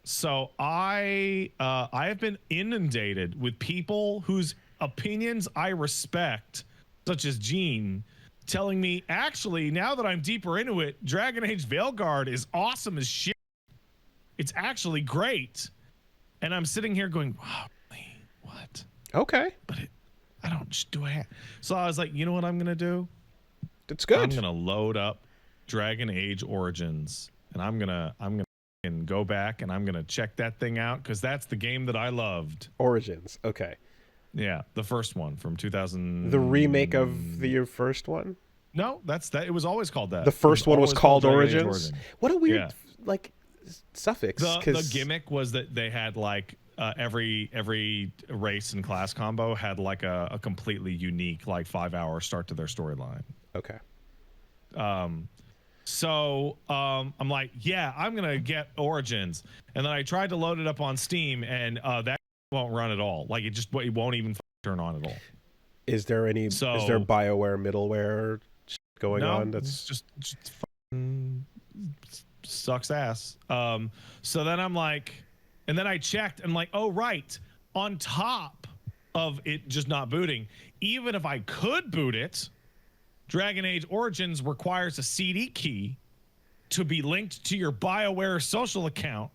So I have been inundated with people whose opinions I respect, such as Gene, telling me, actually, now that I'm deeper into it, Dragon Age Veilguard is awesome as shit. It's actually great. And I'm sitting here going, wow, really? What? Okay. But I don't, do I have? So I was like, you know what I'm going to do? That's good. I'm going to load up Dragon Age Origins, and I'm going to go back and I'm going to check that thing out, because that's the game that I loved. Origins. Okay. Yeah, the first one from 2000. The remake of the first one? No, that's that. It was always called that. The first one was called Origins? What a weird, like, suffix. The gimmick was that they had, like, every race and class combo had, like, a completely unique, like, 5-hour start to their storyline. Okay. So I'm like, yeah, I'm going to get Origins. And then I tried to load it up on Steam, and that won't run at all. Like, it won't even turn on at all. Is there BioWare middleware going on? That's just fucking sucks ass. So then I'm like, and then I checked and like, oh, right. On top of it just not booting, even if I could boot it, Dragon Age Origins requires a CD key to be linked to your BioWare social account.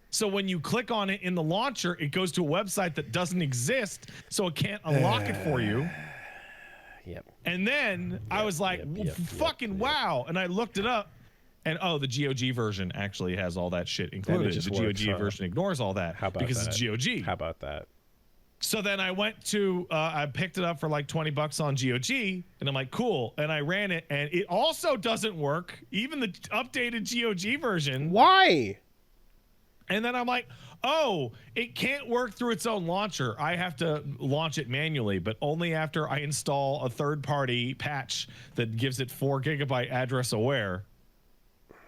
So when you click on it in the launcher, it goes to a website that doesn't exist, so it can't unlock it for you. Yep. And then I was like, fucking wow. And I looked it up, and the GOG version actually has all that shit included. The GOG version ignores all that because it's GOG. How about that? So then I went to, I picked it up for like $20 on GOG, and I'm like, cool. And I ran it, and it also doesn't work, even the updated GOG version. Why? And then I'm like, oh, it can't work through its own launcher. I have to launch it manually, but only after I install a third-party patch that gives it 4 GB address aware.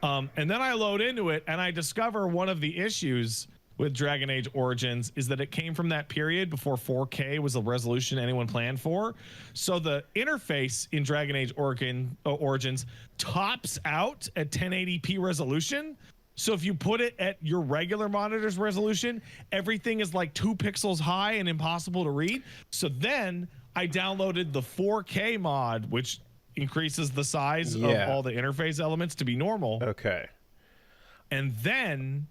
And then I load into it, and I discover one of the issues with Dragon Age Origins is that it came from that period before 4K was the resolution anyone planned for. So the interface in Dragon Age Origins tops out at 1080p resolution. So if you put it at your regular monitor's resolution, everything is like 2 pixels high and impossible to read. So then I downloaded the 4K mod, which increases the size of all the interface elements to be normal. Okay. And then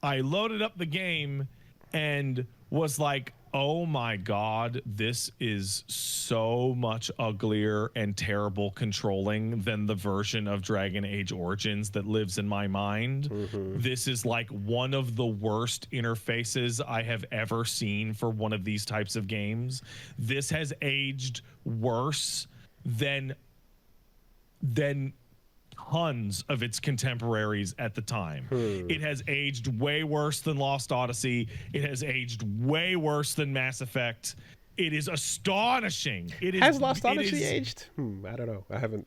I loaded up the game and was like, oh my God, this is so much uglier and terrible controlling than the version of Dragon Age Origins that lives in my mind. Mm-hmm. This is like one of the worst interfaces I have ever seen for one of these types of games. This has aged worse than tons of its contemporaries at the time. It has aged way worse than Lost Odyssey. It has aged way worse than Mass Effect. It is astonishing. Has Lost Odyssey aged? I don't know. I haven't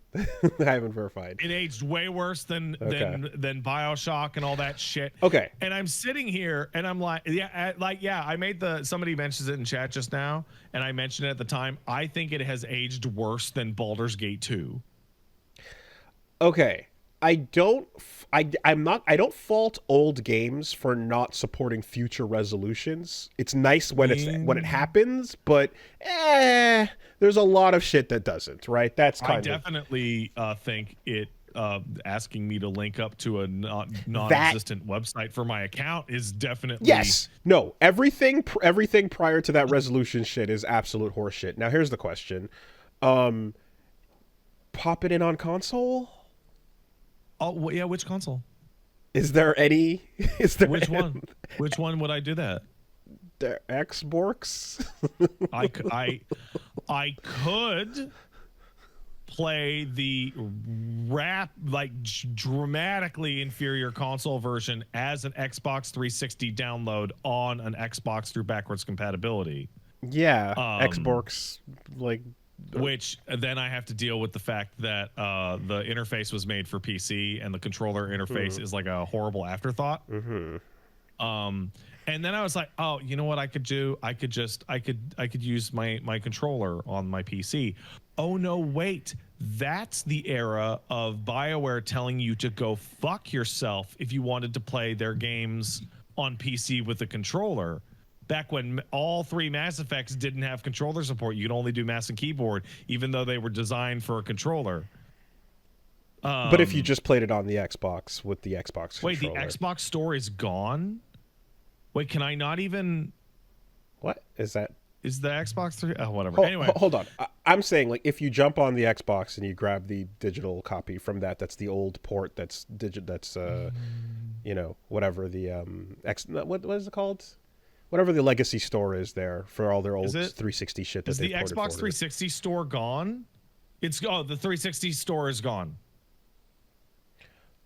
verified. It aged way worse than BioShock and all that shit. Okay. And I'm sitting here and I'm like, I made somebody mentions it in chat just now, and I mentioned it at the time. I think it has aged worse than Baldur's Gate 2. Okay, I don't fault old games for not supporting future resolutions. It's nice when it happens, but there's a lot of shit that doesn't, right? I definitely think it asking me to link up to a non-existent website for my account is definitely no. Everything prior to that resolution shit is absolute horseshit. Now here's the question: pop it in on console. Oh yeah, which console? Is there any? Which one? Which one would I do that? The Xbox. I could play the dramatically inferior console version as an Xbox 360 download on an Xbox through backwards compatibility. Yeah, Xbox Which then I have to deal with the fact that the interface was made for PC and the controller interface is like a horrible afterthought. And then I was like, oh, you know what I could do? I could use my controller on my PC. oh no, wait, that's the era of BioWare telling you to go fuck yourself if you wanted to play their games on PC with a controller. Back when all 3 Mass Effects didn't have controller support, you could only do mouse and keyboard, even though they were designed for a controller. But if you just played it on the Xbox with the Xbox wait, controller. the Xbox store is gone? Wait, can I not even... What is that? Is the Xbox 3? Oh, whatever. Anyway. Hold on. I'm saying, like, if you jump on the Xbox and you grab the digital copy from that's the old port that's you know, whatever the what is it called? Whatever the legacy store is there for all their old 360 shit. Is the Xbox 360 store gone? The 360 store is gone.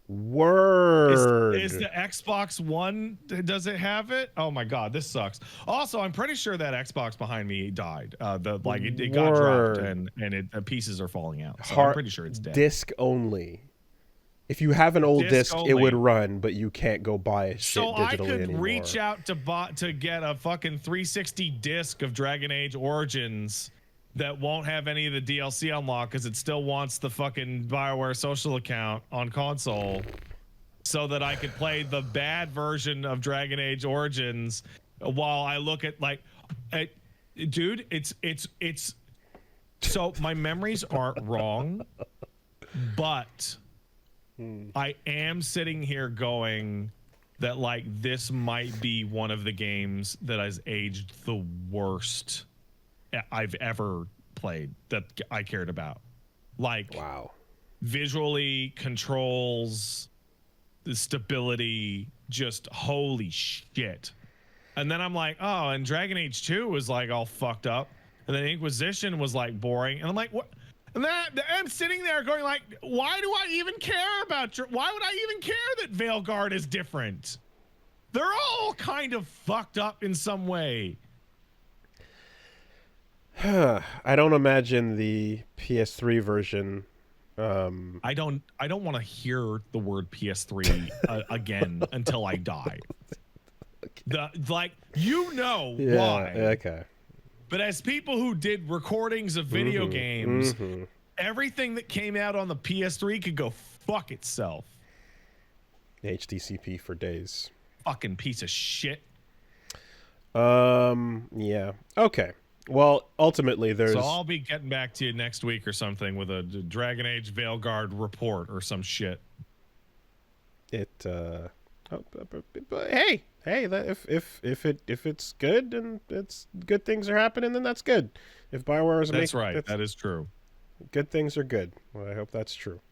Word. Is the Xbox One, does it have it? Oh my god, this sucks. Also, I'm pretty sure that Xbox behind me died. It got dropped and the pieces are falling out. So I'm pretty sure it's dead. Disc only. If you have an old disc, only. it would run, but you can't go buy shit so digitally I could anymore. reach out to get a fucking 360 disc of Dragon Age Origins that won't have any of the DLC unlocked because it still wants the fucking BioWare social account on console, so that I could play the bad version of Dragon Age Origins while I look at dude, it's so my memories aren't wrong, but I am sitting here going that like this might be one of the games that has aged the worst I've ever played that I cared about. Like, wow, visually, controls, the stability, just holy shit. And then I'm like, oh, and Dragon Age 2 was like all fucked up, and then Inquisition was like boring, and I'm like, what? And then I'm sitting there going like, why do I even care about why would I even care that Veilguard is different? They're all kind of fucked up in some way. I don't imagine the PS3 version. I don't want to hear the word PS3 again until I die. Why? Okay. But as people who did recordings of video games, everything that came out on the PS3 could go fuck itself. HDCP for days. Fucking piece of shit. Yeah. Okay. Well, ultimately, there's... So I'll be getting back to you next week or something with a Dragon Age Veilguard report or some shit. But hey, if it's good and it's good things are happening, then that's good. If BioWare is that's right. That is true. Good things are good. Well, I hope that's true.